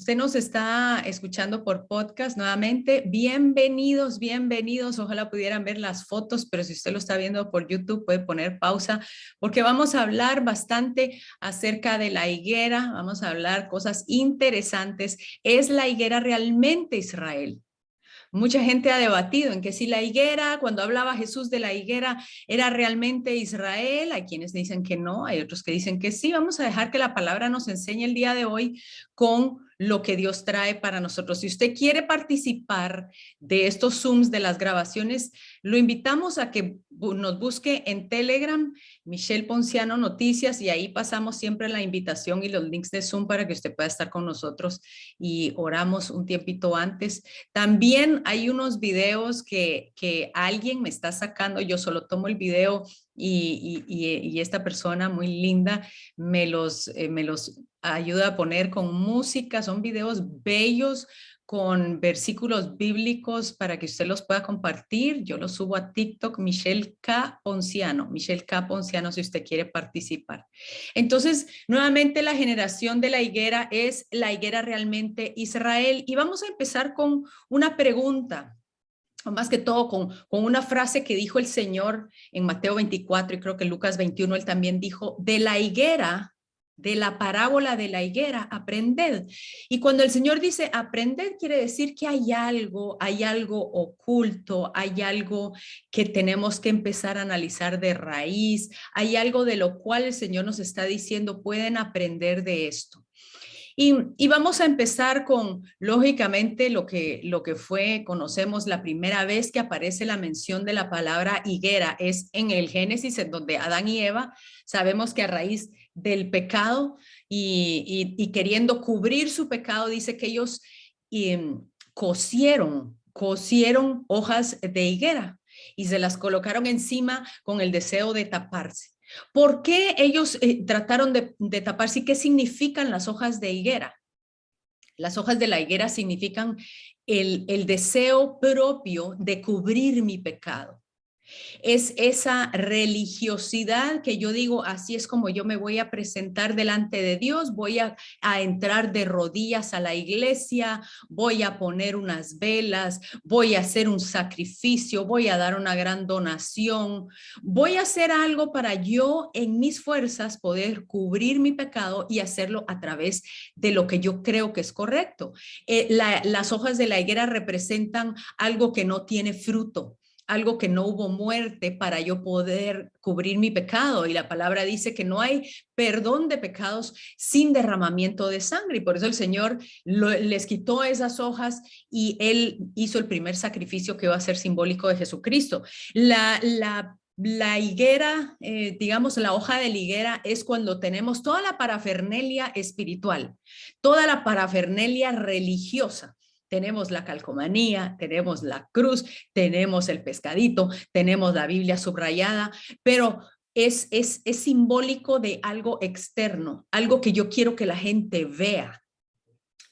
usted nos está escuchando por podcast nuevamente, bienvenidos, bienvenidos. Ojalá pudieran ver las fotos, pero si usted lo está viendo por YouTube puede poner pausa porque vamos a hablar bastante acerca de la higuera, vamos a hablar cosas interesantes. ¿Es la higuera realmente Israel? Mucha gente ha debatido en que si la higuera, cuando hablaba Jesús de la higuera, era realmente Israel. Hay quienes dicen que no, hay otros que dicen que sí. Vamos a dejar que la palabra nos enseñe el día de hoy con lo que Dios trae para nosotros. Si usted quiere participar de estos Zooms, de las grabaciones, lo invitamos a que nos busque en Telegram, Michelle Ponciano Noticias, y ahí pasamos siempre la invitación y los links de Zoom para que usted pueda estar con nosotros y oramos un tiempito antes. También hay unos videos que alguien me está sacando, yo solo tomo el video y esta persona muy linda me los ayuda a poner con música, son videos bellos con versículos bíblicos para que usted los pueda compartir. Yo los subo a TikTok, Michelle K. Ponciano, si usted quiere participar. Entonces, nuevamente la generación de la higuera es la higuera realmente Israel. Y vamos a empezar con una pregunta, o más que todo con una frase que dijo el Señor en Mateo 24 y creo que Lucas 21, él también dijo, de la higuera, de la parábola de la higuera, aprended. Y cuando el Señor dice aprended, quiere decir que hay algo oculto, hay algo que tenemos que empezar a analizar de raíz, hay algo de lo cual el Señor nos está diciendo, pueden aprender de esto. Y vamos a empezar con, lógicamente, lo que fue, conocemos la primera vez que aparece la mención de la palabra higuera, es en el Génesis, en donde Adán y Eva, sabemos que a raíz del pecado y queriendo cubrir su pecado, dice que ellos cosieron hojas de higuera y se las colocaron encima con el deseo de taparse. ¿Por qué ellos trataron de taparse? ¿Qué significan las hojas de higuera? Las hojas de la higuera significan el deseo propio de cubrir mi pecado. Es esa religiosidad que yo digo, así es como yo me voy a presentar delante de Dios, voy a entrar de rodillas a la iglesia, voy a poner unas velas, voy a hacer un sacrificio, voy a dar una gran donación, voy a hacer algo para yo en mis fuerzas poder cubrir mi pecado y hacerlo a través de lo que yo creo que es correcto. Las hojas de la higuera representan algo que no tiene fruto, algo que no hubo muerte para yo poder cubrir mi pecado. Y la palabra dice que no hay perdón de pecados sin derramamiento de sangre. Y por eso el Señor les quitó esas hojas y Él hizo el primer sacrificio que va a ser simbólico de Jesucristo. La higuera, digamos, la hoja de la higuera es cuando tenemos toda la parafernalia espiritual, toda la parafernalia religiosa. Tenemos la calcomanía, tenemos la cruz, tenemos el pescadito, tenemos la Biblia subrayada, pero es simbólico de algo externo, algo que yo quiero que la gente vea,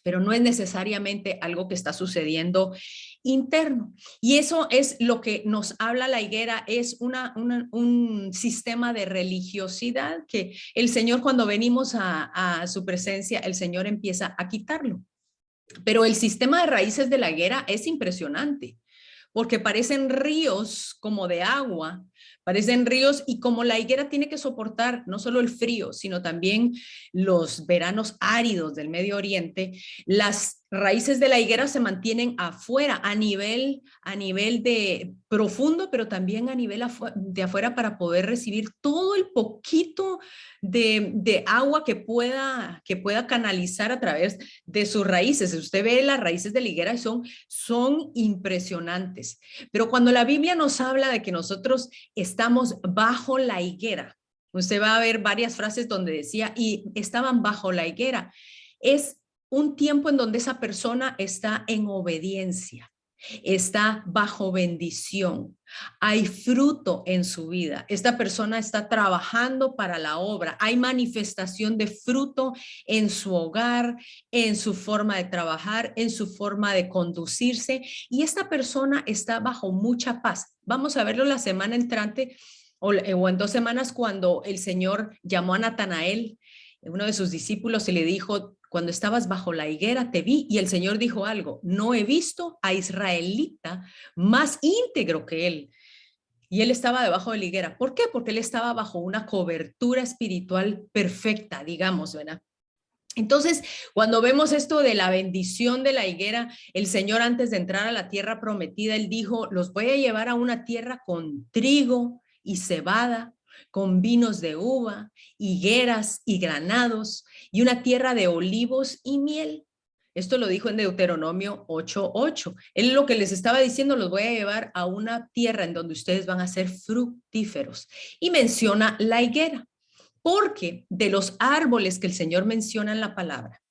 pero no es necesariamente algo que está sucediendo interno. Y eso es lo que nos habla la higuera, es un sistema de religiosidad que el Señor, cuando venimos a su presencia, el Señor empieza a quitarlo. Pero el sistema de raíces de la higuera es impresionante, porque parecen ríos como de agua, parecen ríos, y como la higuera tiene que soportar no solo el frío, sino también los veranos áridos del Medio Oriente, las raíces de la higuera se mantienen afuera, a nivel de profundo, pero también a nivel de afuera para poder recibir todo el poquito de agua que pueda canalizar a través de sus raíces. Si usted ve las raíces de la higuera, son impresionantes. Pero cuando la Biblia nos habla de que nosotros estamos bajo la higuera, usted va a ver varias frases donde decía, y estaban bajo la higuera. Es un tiempo en donde esa persona está en obediencia, está bajo bendición, hay fruto en su vida, esta persona está trabajando para la obra, hay manifestación de fruto en su hogar, en su forma de trabajar, en su forma de conducirse, y esta persona está bajo mucha paz. Vamos a verlo la semana entrante o en 2 semanas, cuando el Señor llamó a Natanael, uno de sus discípulos, y le dijo, cuando estabas bajo la higuera te vi y el Señor dijo algo, no he visto a israelita más íntegro que él. Y él estaba debajo de la higuera. ¿Por qué? Porque él estaba bajo una cobertura espiritual perfecta, digamos, ¿verdad? Entonces, cuando vemos esto de la bendición de la higuera, el Señor antes de entrar a la tierra prometida, él dijo, los voy a llevar a una tierra con trigo y cebada, con vinos de uva, higueras y granados, y una tierra de olivos y miel. Esto lo dijo en Deuteronomio 8:8. Él lo que les estaba diciendo, los voy a llevar a una tierra en donde ustedes van a ser fructíferos. Y menciona la higuera. Porque de los árboles que el Señor menciona en la palabra,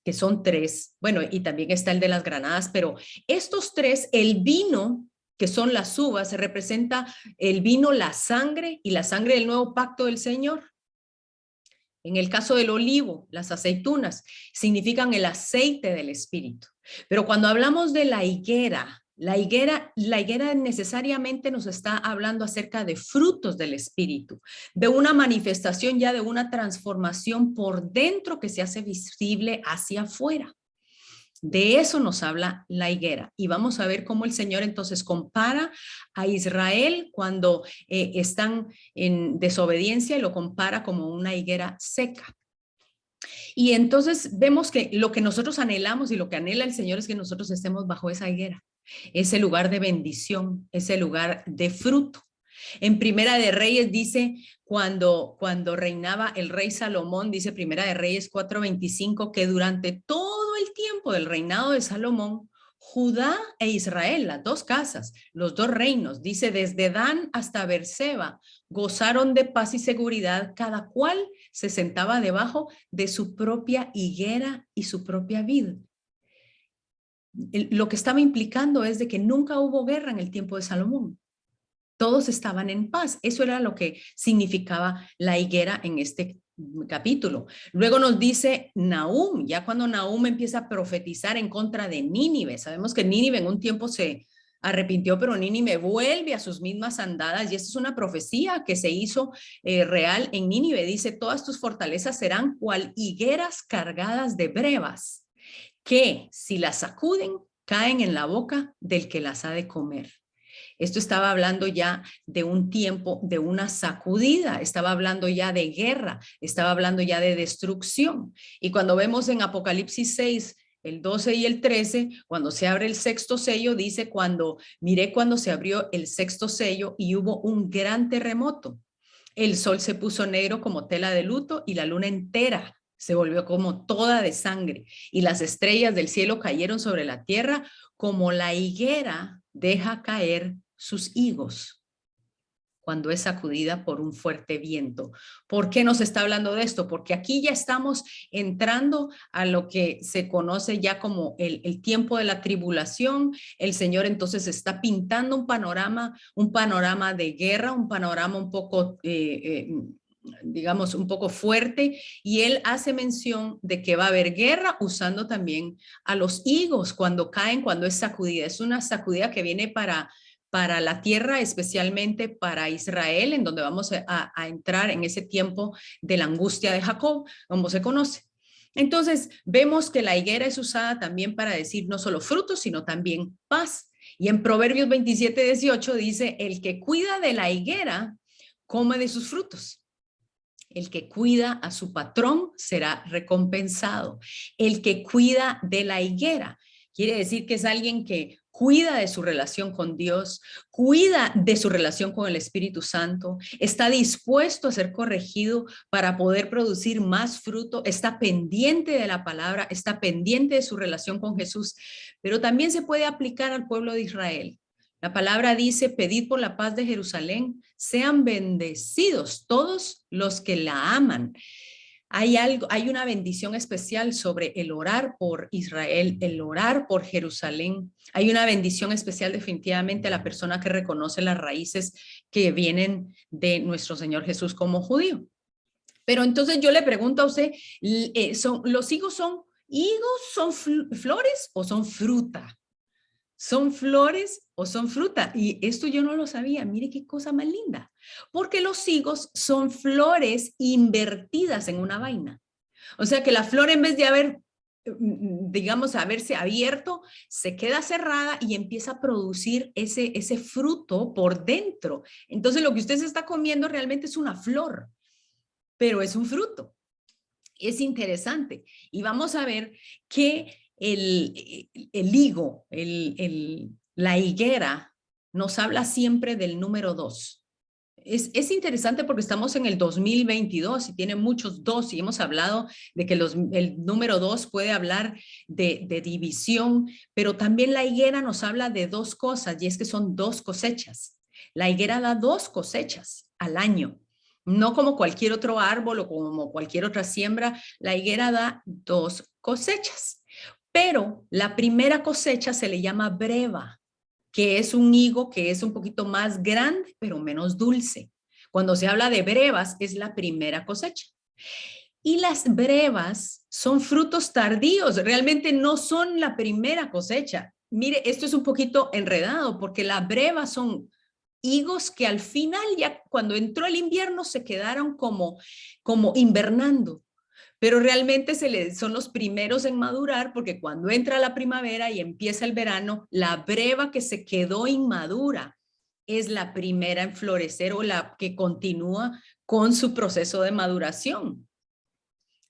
que son tres, bueno, y también está el de las granadas, pero estos tres, el vino, que son las uvas, se representa el vino, la sangre y la sangre del nuevo pacto del Señor. En el caso del olivo, las aceitunas significan el aceite del Espíritu. Pero cuando hablamos de la higuera necesariamente nos está hablando acerca de frutos del Espíritu, de una manifestación ya de una transformación por dentro que se hace visible hacia afuera. De eso nos habla la higuera y vamos a ver cómo el Señor entonces compara a Israel cuando están en desobediencia y lo compara como una higuera seca. Y entonces vemos que lo que nosotros anhelamos y lo que anhela el Señor es que nosotros estemos bajo esa higuera, ese lugar de bendición, ese lugar de fruto. En Primera de Reyes dice, cuando reinaba el rey Salomón, dice Primera de Reyes 4:25, que durante todo el tiempo del reinado de Salomón, Judá e Israel, las dos casas, los dos reinos, dice desde Dan hasta Beerseba, gozaron de paz y seguridad, cada cual se sentaba debajo de su propia higuera y su propia vid. Lo que estaba implicando es de que nunca hubo guerra en el tiempo de Salomón. Todos estaban en paz. Eso era lo que significaba la higuera en este capítulo. Luego nos dice Nahum, ya cuando Nahum empieza a profetizar en contra de Nínive. Sabemos que Nínive en un tiempo se arrepintió, pero Nínive vuelve a sus mismas andadas y esta es una profecía que se hizo real en Nínive. Dice, todas tus fortalezas serán cual higueras cargadas de brevas, que si las sacuden, caen en la boca del que las ha de comer. Esto estaba hablando ya de un tiempo, de una sacudida, estaba hablando ya de guerra, estaba hablando ya de destrucción. Y cuando vemos en Apocalipsis 6, el 12 y el 13, cuando se abre el sexto sello, dice, miré cuando se abrió el sexto sello y hubo un gran terremoto. El sol se puso negro como tela de luto y la luna entera se volvió como toda de sangre y las estrellas del cielo cayeron sobre la tierra como la higuera deja caer sus higos cuando es sacudida por un fuerte viento. ¿Por qué nos está hablando de esto? Porque aquí ya estamos entrando a lo que se conoce ya como el tiempo de la tribulación. El Señor entonces está pintando un panorama de guerra, un panorama un poco digamos, un poco fuerte, y él hace mención de que va a haber guerra usando también a los higos cuando caen, cuando es sacudida. Es una sacudida que viene para la tierra, especialmente para Israel, en donde vamos a entrar en ese tiempo de la angustia de Jacob, como se conoce. Entonces, vemos que la higuera es usada también para decir no solo frutos, sino también paz. Y en Proverbios 27:18 dice, el que cuida de la higuera, come de sus frutos. El que cuida a su patrón será recompensado. El que cuida de la higuera quiere decir que es alguien que cuida de su relación con Dios, cuida de su relación con el Espíritu Santo, está dispuesto a ser corregido para poder producir más fruto, está pendiente de la palabra, está pendiente de su relación con Jesús, pero también se puede aplicar al pueblo de Israel. La palabra dice, pedid por la paz de Jerusalén, sean bendecidos todos los que la aman. Hay una bendición especial sobre el orar por Israel, el orar por Jerusalén. Hay una bendición especial definitivamente a la persona que reconoce las raíces que vienen de nuestro Señor Jesús como judío. Pero entonces yo le pregunto a usted, ¿los higos son flores o son fruta? ¿Son flores o son fruta? Y esto yo no lo sabía. Mire qué cosa más linda. Porque los higos son flores invertidas en una vaina. O sea que la flor en vez de digamos, haberse abierto, se queda cerrada y empieza a producir ese fruto por dentro. Entonces lo que usted se está comiendo realmente es una flor, pero es un fruto. Es interesante. Y vamos a ver que el higo, la higuera, nos habla siempre del número 2. Es interesante porque estamos en el 2022 y tiene muchos dos y hemos hablado de que el número 2 puede hablar de división, pero también la higuera nos habla de dos cosas y es que son dos cosechas. La higuera da dos cosechas al año, no como cualquier otro árbol o como cualquier otra siembra. La higuera da dos cosechas, pero la primera cosecha se le llama breva, que es un higo que es un poquito más grande, pero menos dulce. Cuando se habla de brevas, es la primera cosecha. Y las brevas son frutos tardíos, realmente no son la primera cosecha. Mire, esto es un poquito enredado porque las brevas son higos que al final, ya cuando entró el invierno, se quedaron como invernando, pero realmente son los primeros en madurar porque cuando entra la primavera y empieza el verano, la breva que se quedó inmadura es la primera en florecer o la que continúa con su proceso de maduración.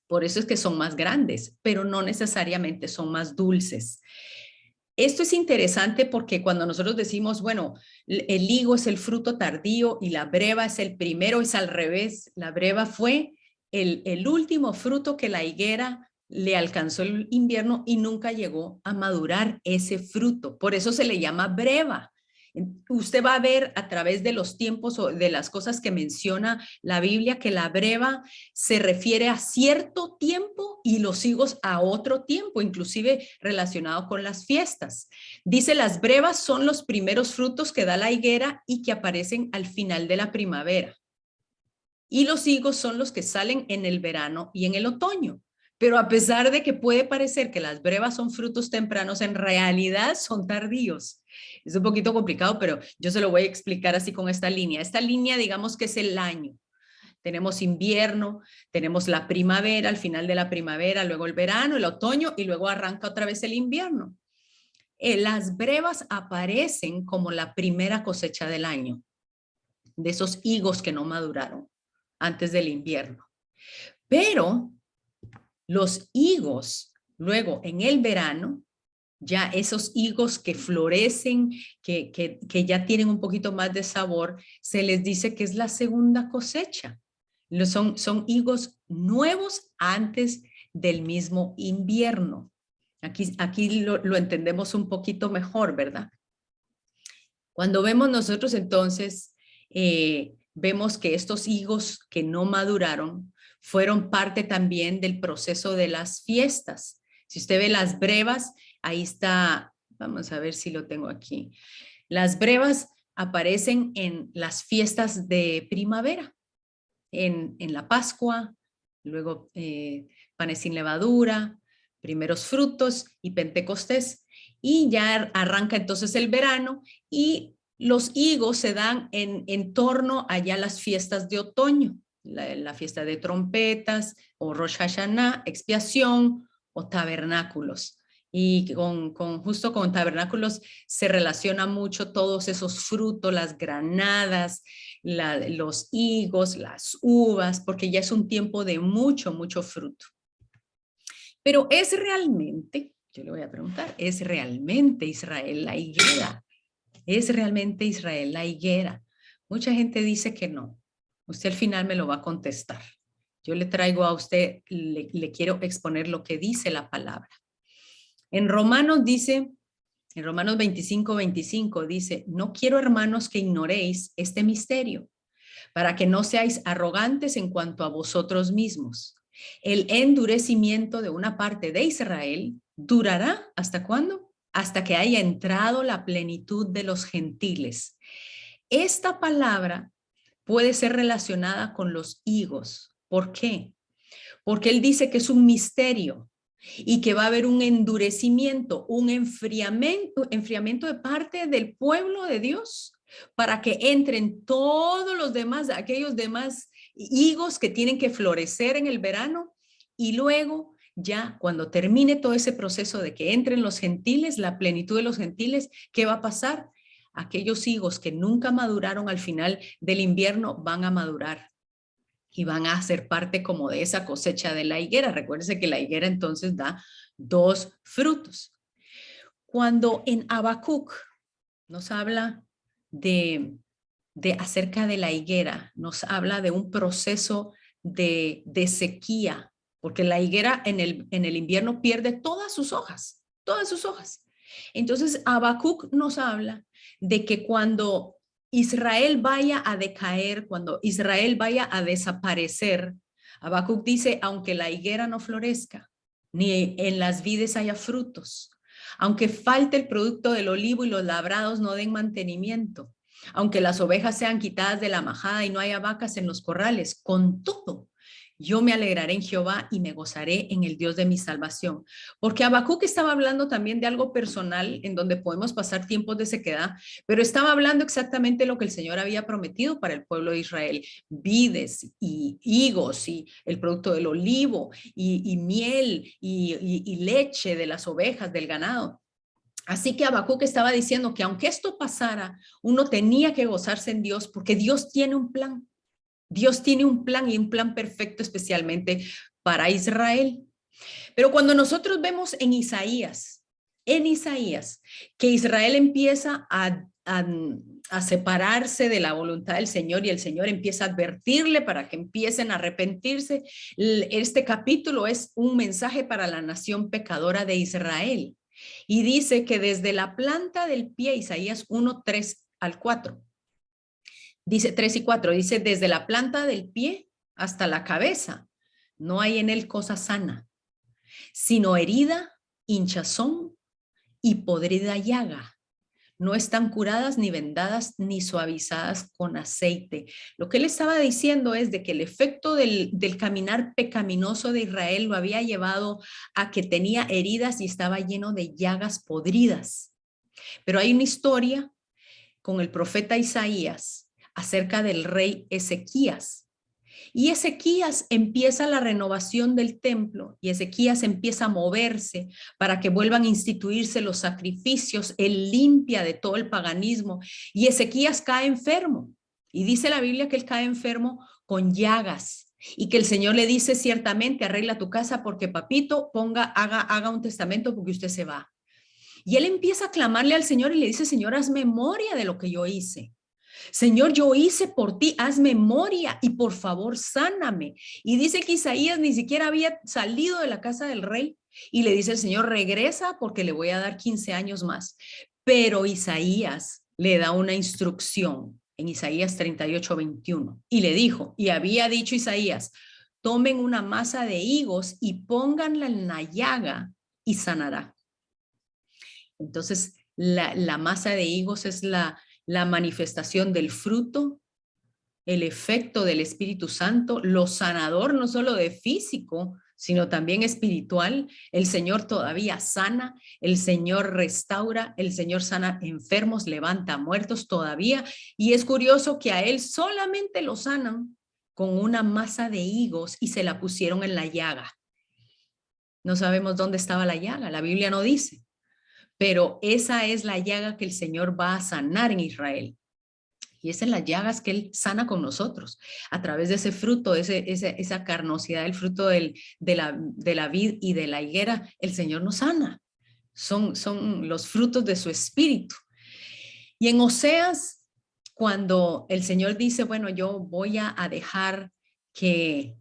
Por eso es que son más grandes, pero no necesariamente son más dulces. Esto es interesante porque cuando nosotros decimos, bueno, el higo es el fruto tardío y la breva es el primero, es al revés. La breva fue el último fruto que la higuera le alcanzó el invierno y nunca llegó a madurar ese fruto. Por eso se le llama breva. Usted va a ver a través de los tiempos o de las cosas que menciona la Biblia que la breva se refiere a cierto tiempo y los higos a otro tiempo, inclusive relacionado con las fiestas. Dice, las brevas son los primeros frutos que da la higuera y que aparecen al final de la primavera. Y los higos son los que salen en el verano y en el otoño. Pero a pesar de que puede parecer que las brevas son frutos tempranos, en realidad son tardíos. Es un poquito complicado, pero yo se lo voy a explicar así con esta línea. Esta línea, digamos que es el año. Tenemos invierno, tenemos la primavera, al final de la primavera, luego el verano, el otoño y luego arranca otra vez el invierno. Las brevas aparecen como la primera cosecha del año, de esos higos que no maduraron antes del invierno. Pero los higos, luego en el verano, ya esos higos que florecen, que ya tienen un poquito más de sabor, se les dice que es la segunda cosecha. Son higos nuevos antes del mismo invierno. Aquí lo entendemos un poquito mejor, ¿verdad? Cuando vemos nosotros entonces, vemos que estos higos que no maduraron fueron parte también del proceso de las fiestas. Si usted ve las brevas, ahí está, vamos a ver si lo tengo aquí. Las brevas aparecen en las fiestas de primavera, en la Pascua, luego panes sin levadura, primeros frutos y Pentecostés. Y ya arranca entonces el verano y los higos se dan en torno allá a las fiestas de otoño, la fiesta de trompetas o Rosh Hashanah, expiación o tabernáculos. Y justo con tabernáculos se relaciona mucho todos esos frutos, las granadas, los higos, las uvas, porque ya es un tiempo de mucho, mucho fruto. Pero ¿es realmente, yo le voy a preguntar, ¿es realmente Israel la higuera? ¿Es realmente Israel la higuera? Mucha gente dice que no. Usted al final me lo va a contestar. Yo le traigo a usted, le quiero exponer lo que dice la palabra. En Romanos dice, en Romanos 25:25 dice, no quiero, hermanos, que ignoréis este misterio, para que no seáis arrogantes en cuanto a vosotros mismos. El endurecimiento de una parte de Israel durará ¿hasta cuándo? Hasta que haya entrado la plenitud de los gentiles. Esta palabra puede ser relacionada con los higos. ¿Por qué? Porque él dice que es un misterio y que va a haber un endurecimiento, un enfriamiento de parte del pueblo de Dios para que entren todos los demás, aquellos demás higos que tienen que florecer en el verano Y luego, ya cuando termine todo ese proceso de que entren los gentiles, la plenitud de los gentiles, ¿qué va a pasar? Aquellos higos que nunca maduraron al final del invierno van a madurar y van a ser parte como de esa cosecha de la higuera. Recuérdense que la higuera entonces da 2 frutos. Cuando en Habacuc nos habla de acerca de la higuera, nos habla de un proceso de sequía, porque la higuera en el invierno pierde todas sus hojas, todas sus hojas. Entonces Habacuc nos habla de que cuando Israel vaya a decaer, cuando Israel vaya a desaparecer, Habacuc dice, aunque la higuera no florezca, ni en las vides haya frutos, aunque falte el producto del olivo y los labrados no den mantenimiento, aunque las ovejas sean quitadas de la majada y no haya vacas en los corrales, con todo, yo me alegraré en Jehová y me gozaré en el Dios de mi salvación. Porque Habacuc estaba hablando también de algo personal en donde podemos pasar tiempos de sequedad, pero estaba hablando exactamente lo que el Señor había prometido para el pueblo de Israel: vides y higos y el producto del olivo y miel y leche de las ovejas, del ganado. Así que Habacuc estaba diciendo que aunque esto pasara, uno tenía que gozarse en Dios porque Dios tiene un plan. Dios tiene un plan y un plan perfecto especialmente para Israel. Pero cuando nosotros vemos en Isaías, que Israel empieza a separarse de la voluntad del Señor y el Señor empieza a advertirle para que empiecen a arrepentirse, este capítulo es un mensaje para la nación pecadora de Israel. Y dice que desde la planta del pie, Isaías 1, 3 al 4, dice 3 y 4, dice desde la planta del pie hasta la cabeza, no hay en él cosa sana, sino herida, hinchazón y podrida llaga. No están curadas ni vendadas ni suavizadas con aceite. Lo que él estaba diciendo es de que el efecto del caminar pecaminoso de Israel lo había llevado a que tenía heridas y estaba lleno de llagas podridas. Pero hay una historia con el profeta Isaías acerca del rey Ezequías. Y Ezequías empieza la renovación del templo y Ezequías empieza a moverse para que vuelvan a instituirse los sacrificios. Él limpia de todo el paganismo y Ezequías cae enfermo. Y dice la Biblia que él cae enfermo con llagas y que el Señor le dice ciertamente: arregla tu casa porque papito, haga un testamento porque usted se va. Y él empieza a clamarle al Señor y le dice: Señor, haz memoria de lo que yo hice. Señor, yo hice por ti, haz memoria y por favor sáname. Y dice que Isaías ni siquiera había salido de la casa del rey y le dice el Señor: regresa porque le voy a dar 15 años más. Pero Isaías le da una instrucción en Isaías 38, 21 y le dijo, y había dicho Isaías: tomen una masa de higos y pónganla en la llaga y sanará. Entonces, la masa de higos es la manifestación del fruto, el efecto del Espíritu Santo, lo sanador no solo de físico, sino también espiritual. El Señor todavía sana, el Señor restaura, el Señor sana enfermos, levanta muertos todavía. Y es curioso que a Él solamente lo sanan con una masa de higos y se la pusieron en la llaga. No sabemos dónde estaba la llaga, la Biblia no dice. Pero esa es la llaga que el Señor va a sanar en Israel. Y esas son las llagas que Él sana con nosotros, a través de ese fruto, esa carnosidad, el fruto de la vid y de la higuera, el Señor nos sana. Son los frutos de su espíritu. Y en Oseas, cuando el Señor dice, bueno, yo voy a dejar que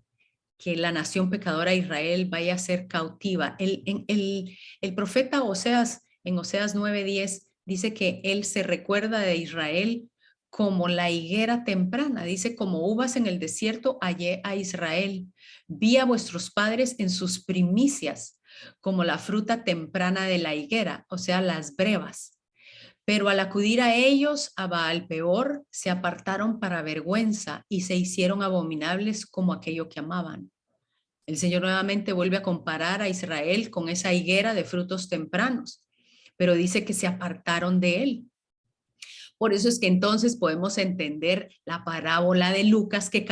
la nación pecadora de Israel vaya a ser cautiva, el profeta Oseas, en Oseas 9:10, dice que él se recuerda de Israel como la higuera temprana. Dice: como uvas en el desierto hallé a Israel. Vi a vuestros padres en sus primicias, como la fruta temprana de la higuera, o sea, las brevas. Pero al acudir a ellos, a Baal peor, se apartaron para vergüenza y se hicieron abominables como aquello que amaban. El Señor nuevamente vuelve a comparar a Israel con esa higuera de frutos tempranos, pero dice que se apartaron de él. Por eso es que entonces podemos entender la parábola de Lucas que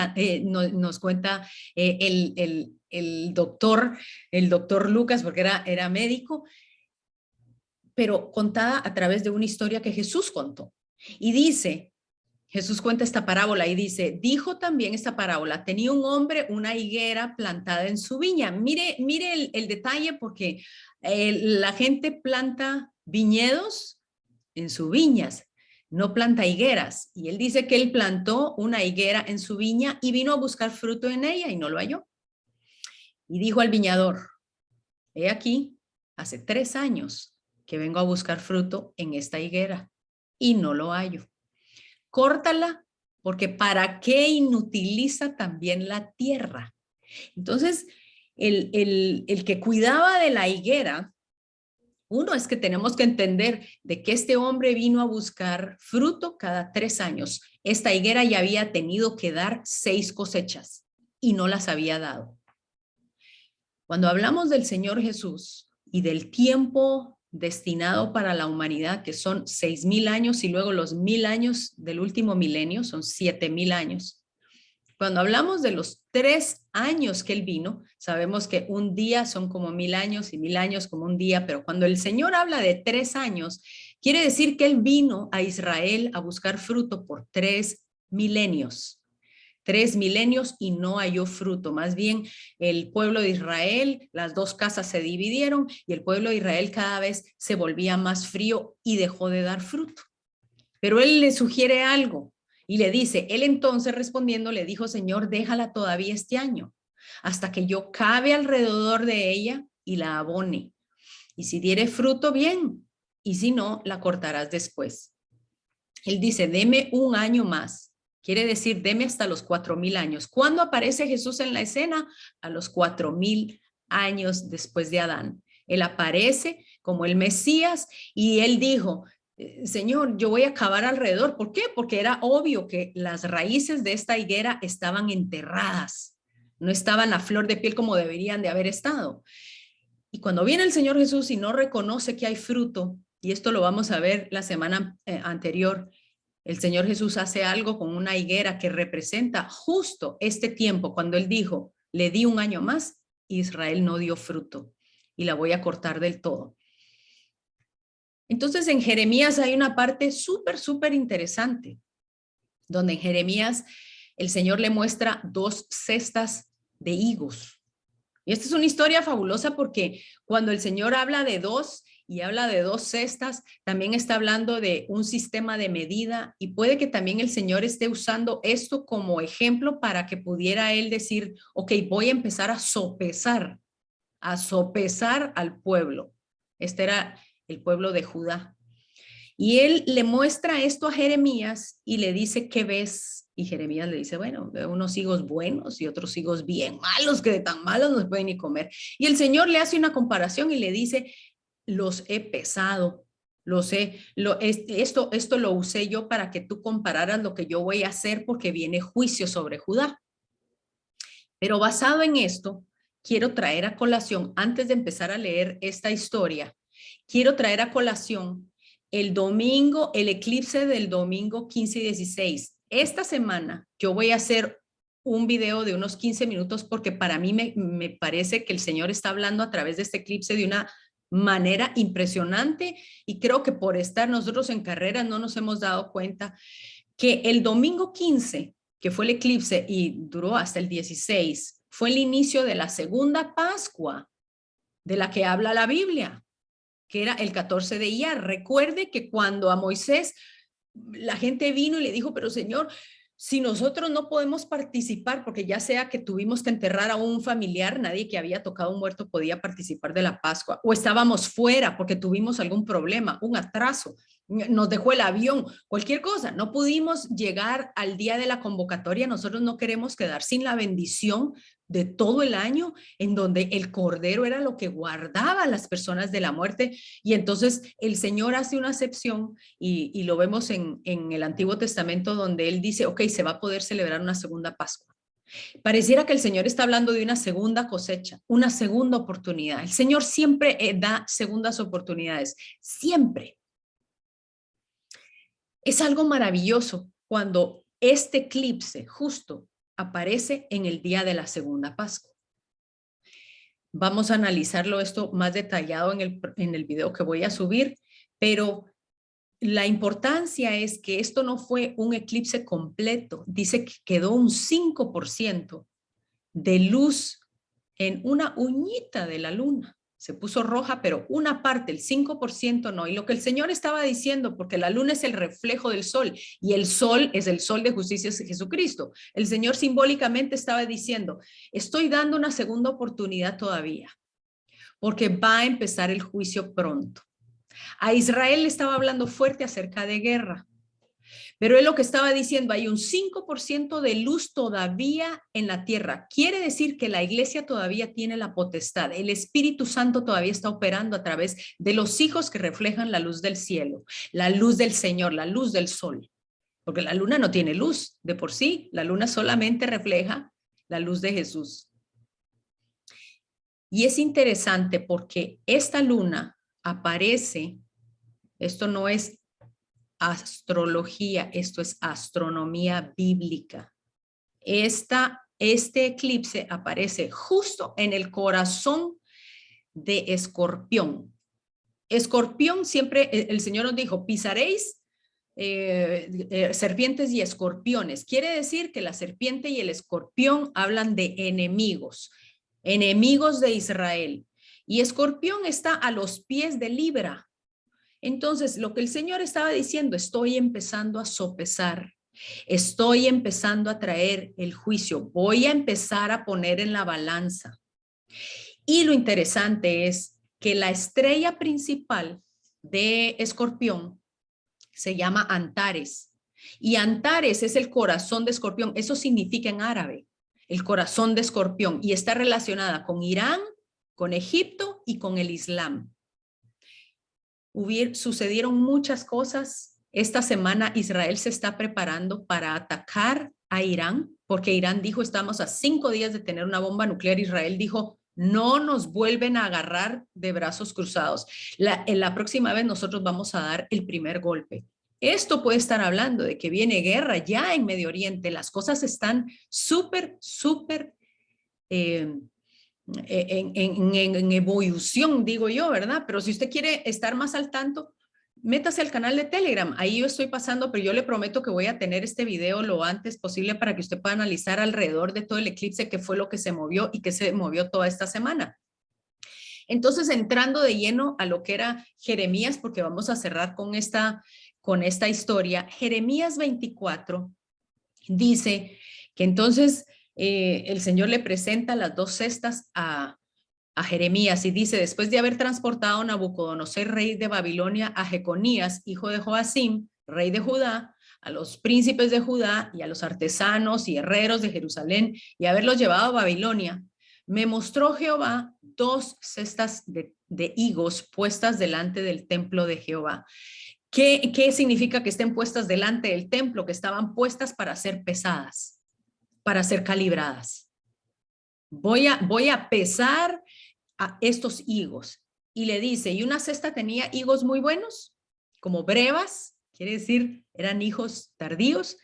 nos cuenta el doctor Lucas, porque era médico, pero contada a través de una historia que Jesús contó. Y dice, Jesús cuenta esta parábola y dice, dijo también esta parábola, tenía un hombre una higuera plantada en su viña. Mire el detalle, porque la gente planta viñedos en sus viñas, no planta higueras. Y él dice que él plantó una higuera en su viña y vino a buscar fruto en ella y no lo halló. Y dijo al viñador, he aquí, hace 3 años que vengo a buscar fruto en esta higuera y no lo hallo. Córtala, porque ¿para qué inutiliza también la tierra? Entonces, el que cuidaba de la higuera, uno es que tenemos que entender de que este hombre vino a buscar fruto cada 3 años. Esta higuera ya había tenido que dar 6 cosechas y no las había dado. Cuando hablamos del Señor Jesús y del tiempo destinado para la humanidad, que son 6,000 años y luego los 1,000 años del último milenio, son 7,000 años. Cuando hablamos de los 3 años que él vino, sabemos que un día son como 1,000 años y 1,000 años como un día, pero cuando el Señor habla de 3 años, quiere decir que él vino a Israel a buscar fruto por 3 milenios. 3 milenios y no halló fruto. Más bien, el pueblo de Israel, las 2 casas se dividieron y el pueblo de Israel cada vez se volvía más frío y dejó de dar fruto. Pero él le sugiere algo y le dice, él entonces respondiendo le dijo, Señor, déjala todavía este año, hasta que yo cabe alrededor de ella y la abone. Y si diere fruto, bien, y si no, la cortarás después. Él dice, deme un año más. Quiere decir, deme hasta los 4,000 años. ¿Cuándo aparece Jesús en la escena? A los 4,000 años después de Adán. Él aparece como el Mesías y él dijo, Señor, yo voy a cavar alrededor. ¿Por qué? Porque era obvio que las raíces de esta higuera estaban enterradas. No estaban a flor de piel como deberían de haber estado. Y cuando viene el Señor Jesús y no reconoce que hay fruto, y esto lo vamos a ver la semana anterior, el Señor Jesús hace algo con una higuera que representa justo este tiempo, cuando él dijo, le di un año más, Israel no dio fruto y la voy a cortar del todo. Entonces en Jeremías hay una parte súper interesante, donde en Jeremías el Señor le muestra 2 cestas de higos. Y esta es una historia fabulosa porque cuando el Señor habla de 2 y habla de 2 cestas, también está hablando de un sistema de medida y puede que también el Señor esté usando esto como ejemplo para que pudiera él decir, ok, voy a empezar a sopesar al pueblo. Este era el pueblo de Judá. Y él le muestra esto a Jeremías y le dice, ¿qué ves? Y Jeremías le dice, bueno, veo unos higos buenos y otros higos bien malos, que de tan malos no se pueden ni comer. Y el Señor le hace una comparación y le dice, los he pesado, esto lo usé yo para que tú compararas lo que yo voy a hacer porque viene juicio sobre Judá. Pero basado en esto, quiero traer a colación, antes de empezar a leer esta historia, quiero traer a colación el domingo, el eclipse del domingo 15 y 16. Esta semana yo voy a hacer un video de unos 15 minutos porque para mí me parece que el Señor está hablando a través de este eclipse de una manera impresionante y creo que por estar nosotros en carrera no nos hemos dado cuenta que el domingo 15, que fue el eclipse y duró hasta el 16, fue el inicio de la segunda Pascua de la que habla la Biblia, que era el 14 de Iyar. Recuerde que cuando a Moisés la gente vino y le dijo, pero Señor, si nosotros no podemos participar, porque ya sea que tuvimos que enterrar a un familiar, nadie que había tocado un muerto podía participar de la Pascua, o estábamos fuera porque tuvimos algún problema, un atraso, nos dejó el avión, cualquier cosa, no pudimos llegar al día de la convocatoria, nosotros no queremos quedar sin la bendición de todo el año, en donde el Cordero era lo que guardaba a las personas de la muerte, y entonces el Señor hace una excepción, y lo vemos en el Antiguo Testamento, donde Él dice, ok, se va a poder celebrar una segunda Pascua. Pareciera que el Señor está hablando de una segunda cosecha, una segunda oportunidad. El Señor siempre da segundas oportunidades, siempre. Es algo maravilloso cuando este eclipse justo aparece en el día de la segunda Pascua. Vamos a analizarlo esto más detallado en el video que voy a subir, pero la importancia es que esto no fue un eclipse completo. Dice que quedó un 5% de luz en una uñita de la luna. Se puso roja, pero una parte, el 5% no. Y lo que el Señor estaba diciendo, porque la luna es el reflejo del sol y el sol es el sol de justicia de Jesucristo. El Señor simbólicamente estaba diciendo, estoy dando una segunda oportunidad todavía, porque va a empezar el juicio pronto. A Israel le estaba hablando fuerte acerca de guerra. Pero él lo que estaba diciendo, hay un 5% de luz todavía en la tierra. Quiere decir que la iglesia todavía tiene la potestad. El Espíritu Santo todavía está operando a través de los hijos que reflejan la luz del cielo, la luz del Señor, la luz del sol. Porque la luna no tiene luz de por sí. La luna solamente refleja la luz de Jesús. Y es interesante porque esta luna aparece, esto no es astrología, esto es astronomía bíblica. Este eclipse aparece justo en el corazón de Escorpión. Escorpión siempre, el Señor nos dijo, pisaréis serpientes y escorpiones. Quiere decir que la serpiente y el escorpión hablan de enemigos, enemigos de Israel. Y Escorpión está a los pies de Libra. Entonces, lo que el Señor estaba diciendo, estoy empezando a sopesar, estoy empezando a traer el juicio, voy a empezar a poner en la balanza. Y lo interesante es que la estrella principal de Escorpión se llama Antares. Y Antares es el corazón de Escorpión, eso significa en árabe, el corazón de Escorpión, y está relacionada con Irán, con Egipto y con el Islam. Sucedieron muchas cosas. Esta semana Israel se está preparando para atacar a Irán, porque Irán dijo, estamos a 5 días de tener una bomba nuclear. Israel dijo, no nos vuelven a agarrar de brazos cruzados. En la próxima vez nosotros vamos a dar el primer golpe. Esto puede estar hablando de que viene guerra ya en Medio Oriente. Las cosas están súper en evolución, digo yo, ¿verdad? Pero si usted quiere estar más al tanto, métase al canal de Telegram. Ahí yo estoy pasando, pero yo le prometo que voy a tener este video lo antes posible para que usted pueda analizar alrededor de todo el eclipse qué fue lo que se movió y qué se movió toda esta semana. Entonces, entrando de lleno a lo que era Jeremías, porque vamos a cerrar con esta historia, Jeremías 24 dice que entonces el Señor le presenta las 2 cestas a Jeremías y dice, después de haber transportado a Nabucodonosor, rey de Babilonia, a Jeconías, hijo de Joacim, rey de Judá, a los príncipes de Judá y a los artesanos y herreros de Jerusalén y haberlos llevado a Babilonia, me mostró Jehová 2 cestas de higos puestas delante del templo de Jehová. ¿Qué significa que estén puestas delante del templo? Que estaban puestas para ser pesadas, para ser calibradas. Voy a pesar a estos higos. Y le dice, y una cesta tenía higos muy buenos, como brevas, quiere decir, eran higos tardíos,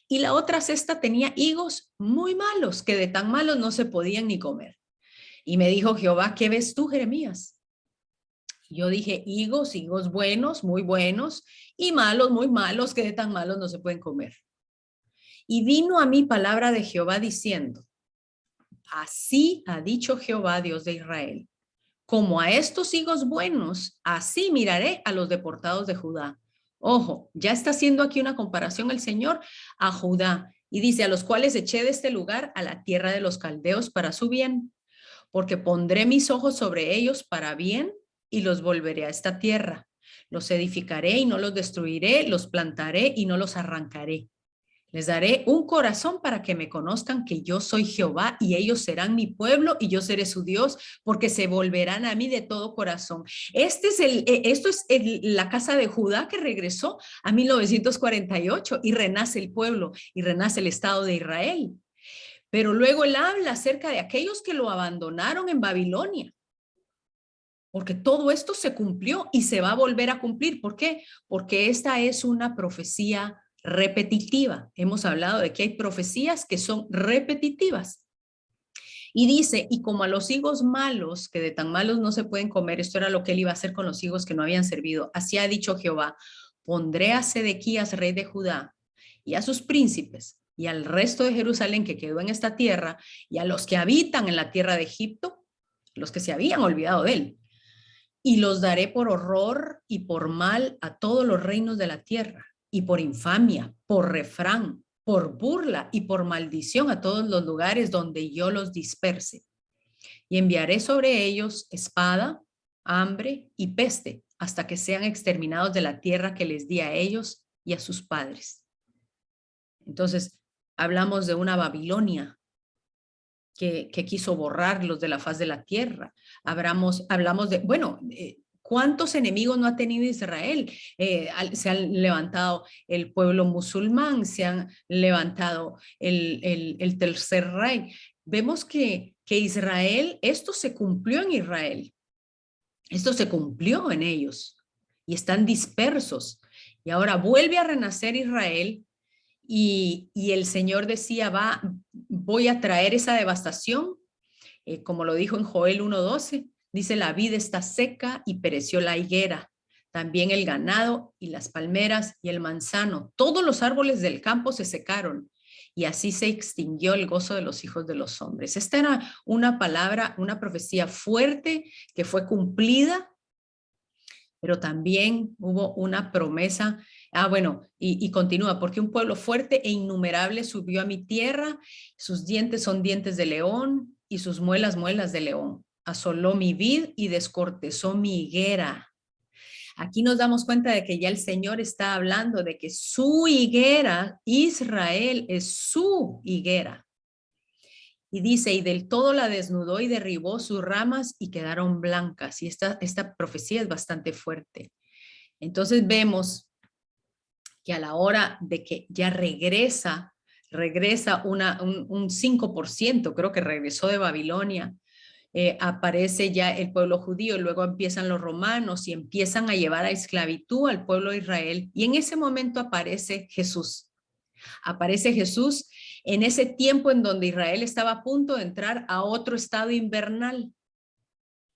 y la otra cesta tenía higos muy malos, que de tan malos no se podían ni comer. Y me dijo Jehová, ¿qué ves tú, Jeremías? Y yo dije, higos buenos, muy buenos, y malos, muy malos, que de tan malos no se pueden comer. Y vino a mí palabra de Jehová diciendo, así ha dicho Jehová, Dios de Israel, como a estos higos buenos, así miraré a los deportados de Judá. Ojo, ya está haciendo aquí una comparación el Señor a Judá y dice, a los cuales eché de este lugar a la tierra de los caldeos para su bien, porque pondré mis ojos sobre ellos para bien y los volveré a esta tierra. Los edificaré y no los destruiré, los plantaré y no los arrancaré. Les daré un corazón para que me conozcan que yo soy Jehová y ellos serán mi pueblo y yo seré su Dios porque se volverán a mí de todo corazón. Esto es la casa de Judá que regresó a 1948 y renace el pueblo y renace el Estado de Israel. Pero luego él habla acerca de aquellos que lo abandonaron en Babilonia. porque todo esto se cumplió y se va a volver a cumplir. ¿Por qué? Porque esta es una profecía repetitiva. Hemos hablado de que hay profecías que son repetitivas. Y dice, y como a los higos malos, que de tan malos no se pueden comer, esto era lo que él iba a hacer con los higos que no habían servido. Así ha dicho Jehová, pondré a Sedequías, rey de Judá, y a sus príncipes, y al resto de Jerusalén que quedó en esta tierra, y a los que habitan en la tierra de Egipto, los que se habían olvidado de él, y los daré por horror y por mal a todos los reinos de la tierra, y por infamia, por refrán, por burla y por maldición a todos los lugares donde yo los disperse. Y enviaré sobre ellos espada, hambre y peste, hasta que sean exterminados de la tierra que les di a ellos y a sus padres. Entonces, hablamos de una Babilonia que quiso borrarlos de la faz de la tierra. Hablamos de, bueno, ¿cuántos enemigos no ha tenido Israel? Se han levantado el pueblo musulmán, se han levantado el tercer rey. Vemos que Israel, esto se cumplió en Israel, esto se cumplió en ellos y están dispersos. Y ahora vuelve a renacer Israel y el Señor decía, voy a traer esa devastación, como lo dijo en Joel 1:12, dice, la vid está seca y pereció la higuera, también el ganado y las palmeras y el manzano, todos los árboles del campo se secaron y así se extinguió el gozo de los hijos de los hombres. Esta era una palabra, una profecía fuerte que fue cumplida, pero también hubo una promesa. Bueno, y continúa, porque un pueblo fuerte e innumerable subió a mi tierra, sus dientes son dientes de león y sus muelas, muelas de león. Asoló mi vid y descortezó mi higuera. Aquí nos damos cuenta de que ya el Señor está hablando de que su higuera, Israel, es su higuera. Y dice, y del todo la desnudó y derribó sus ramas y quedaron blancas. Y esta profecía es bastante fuerte. Entonces vemos que a la hora de que ya regresa un 5%, creo que regresó de Babilonia, aparece ya el pueblo judío, luego empiezan los romanos y empiezan a llevar a esclavitud al pueblo de Israel. Y en ese momento aparece Jesús. Aparece Jesús en ese tiempo en donde Israel estaba a punto de entrar a otro estado invernal.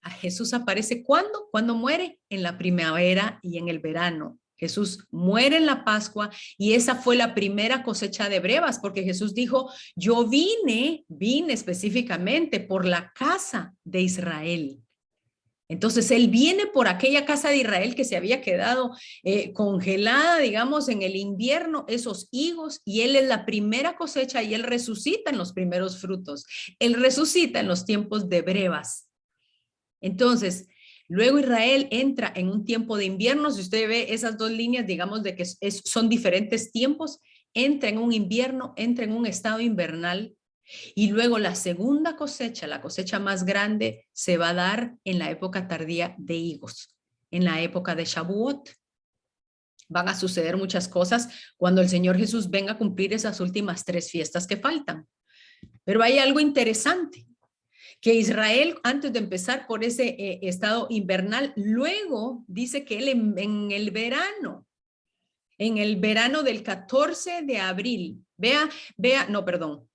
A Jesús aparece ¿cuándo? Cuando muere, en la primavera y en el verano. Jesús muere en la Pascua y esa fue la primera cosecha de brevas, porque Jesús dijo, yo vine específicamente por la casa de Israel. Entonces él viene por aquella casa de Israel que se había quedado congelada, digamos, en el invierno, esos higos, y él es la primera cosecha y él resucita en los primeros frutos. Él resucita en los tiempos de brevas. Entonces, luego Israel entra en un tiempo de invierno. Si usted ve esas dos líneas, digamos de que son diferentes tiempos, entra en un invierno, entra en un estado invernal. Y luego la segunda cosecha, la cosecha más grande, se va a dar en la época tardía de higos, en la época de Shavuot. Van a suceder muchas cosas cuando el Señor Jesús venga a cumplir esas últimas 3 fiestas que faltan. Pero hay algo interesante, que Israel, antes de empezar por ese estado invernal, luego dice que él en el verano del 14 de abril, no, perdón,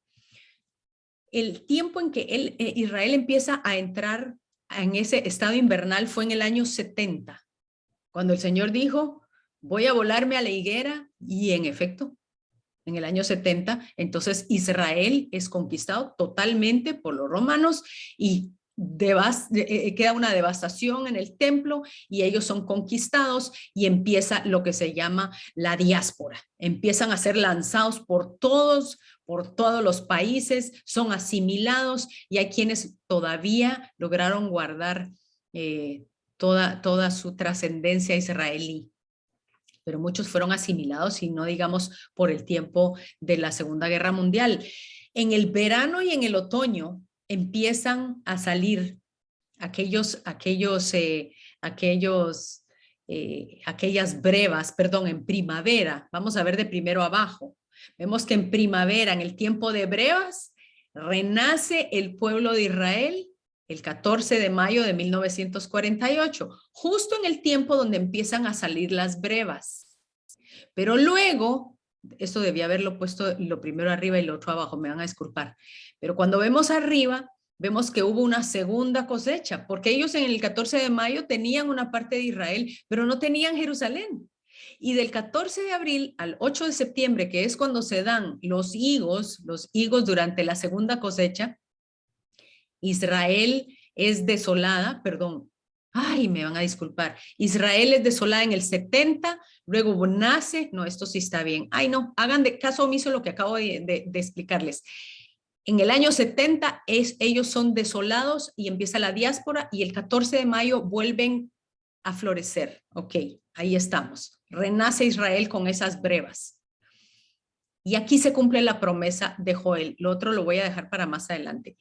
el tiempo en que Israel empieza a entrar en ese estado invernal fue en el año 70, cuando el Señor dijo, voy a volarme a la higuera, y en efecto, en el año 70, entonces Israel es conquistado totalmente por los romanos y queda una devastación en el templo y ellos son conquistados y empieza lo que se llama la diáspora. Empiezan a ser lanzados por todos los países, son asimilados y hay quienes todavía lograron guardar toda su trascendencia israelí, pero muchos fueron asimilados y no digamos por el tiempo de la Segunda Guerra Mundial. En el verano y en el otoño empiezan a salir aquellas brevas, perdón, en primavera. Vamos a ver de primero abajo. Vemos que en primavera, en el tiempo de brevas, renace el pueblo de Israel el 14 de mayo de 1948, justo en el tiempo donde empiezan a salir las brevas. Pero luego, esto debía haberlo puesto lo primero arriba y lo otro abajo, me van a disculpar, pero cuando vemos arriba, vemos que hubo una segunda cosecha, porque ellos en el 14 de mayo tenían una parte de Israel, pero no tenían Jerusalén. Y del 14 de abril al 8 de septiembre, que es cuando se dan los higos durante la segunda cosecha, Israel es desolada, perdón, ay, me van a disculpar, Israel es desolada en el 70, luego nace, no, esto sí está bien, ay no, hagan de caso omiso lo que acabo de explicarles. En el año 70 ellos son desolados y empieza la diáspora y el 14 de mayo vuelven a florecer. Ok, ahí estamos. Renace Israel con esas brevas. Y aquí se cumple la promesa de Joel. Lo otro lo voy a dejar para más adelante.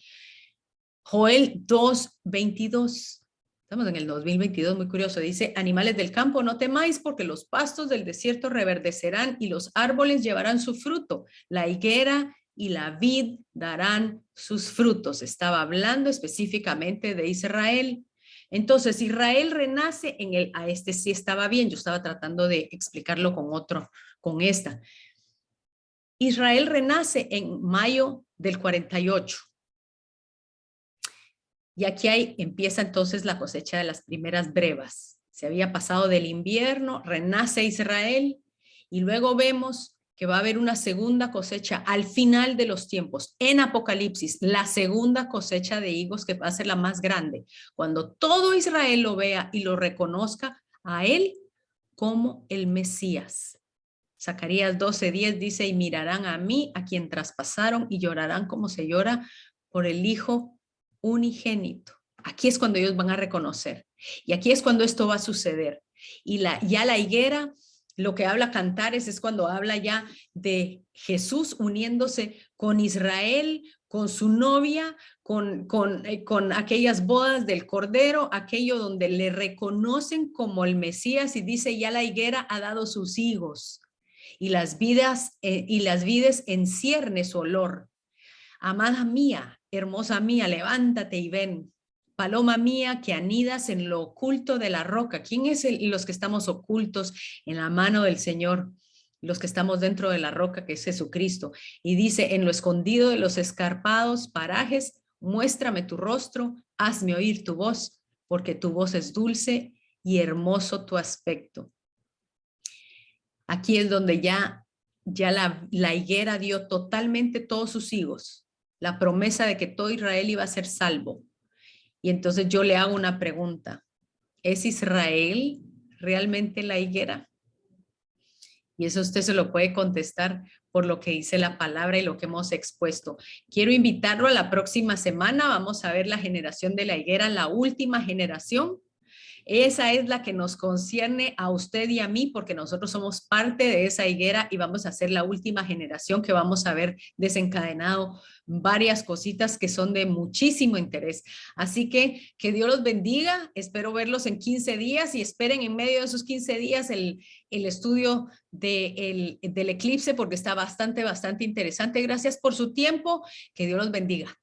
Joel 2:22. Estamos en el 2022, muy curioso. Dice, animales del campo, no temáis porque los pastos del desierto reverdecerán y los árboles llevarán su fruto. La higuera y la vid darán sus frutos. Estaba hablando específicamente de Israel. Entonces, Israel renace a este sí estaba bien. Yo estaba tratando de explicarlo con esta. Israel renace en mayo del 48. Y aquí empieza entonces la cosecha de las primeras brevas. Se había pasado del invierno, renace Israel y luego vemos que va a haber una segunda cosecha al final de los tiempos, en Apocalipsis, la segunda cosecha de higos que va a ser la más grande, cuando todo Israel lo vea y lo reconozca a él como el Mesías. Zacarías 12:10 dice, y mirarán a mí, a quien traspasaron, y llorarán como se llora por el Hijo unigénito. Aquí es cuando ellos van a reconocer. Y aquí es cuando esto va a suceder. Y ya la higuera, lo que habla Cantares es cuando habla ya de Jesús uniéndose con Israel, con su novia, con aquellas bodas del Cordero, aquello donde le reconocen como el Mesías y dice, ya la higuera ha dado sus higos y las vides en cierne su olor. Amada mía, hermosa mía, levántate y ven. Paloma mía que anidas en lo oculto de la roca. ¿Quién es los que estamos ocultos en la mano del Señor? Los que estamos dentro de la roca, que es Jesucristo. Y dice, en lo escondido de los escarpados parajes, muéstrame tu rostro, hazme oír tu voz, porque tu voz es dulce y hermoso tu aspecto. Aquí es donde ya la higuera dio totalmente todos sus higos, la promesa de que todo Israel iba a ser salvo. Y entonces yo le hago una pregunta, ¿es Israel realmente la higuera? Y eso usted se lo puede contestar por lo que dice la palabra y lo que hemos expuesto. Quiero invitarlo a la próxima semana, vamos a ver la generación de la higuera, la última generación. Esa es la que nos concierne a usted y a mí, porque nosotros somos parte de esa higuera y vamos a ser la última generación que vamos a ver desencadenado varias cositas que son de muchísimo interés. Así que Dios los bendiga. Espero verlos en 15 días y esperen en medio de esos 15 días el estudio del eclipse porque está bastante interesante. Gracias por su tiempo. Que Dios los bendiga.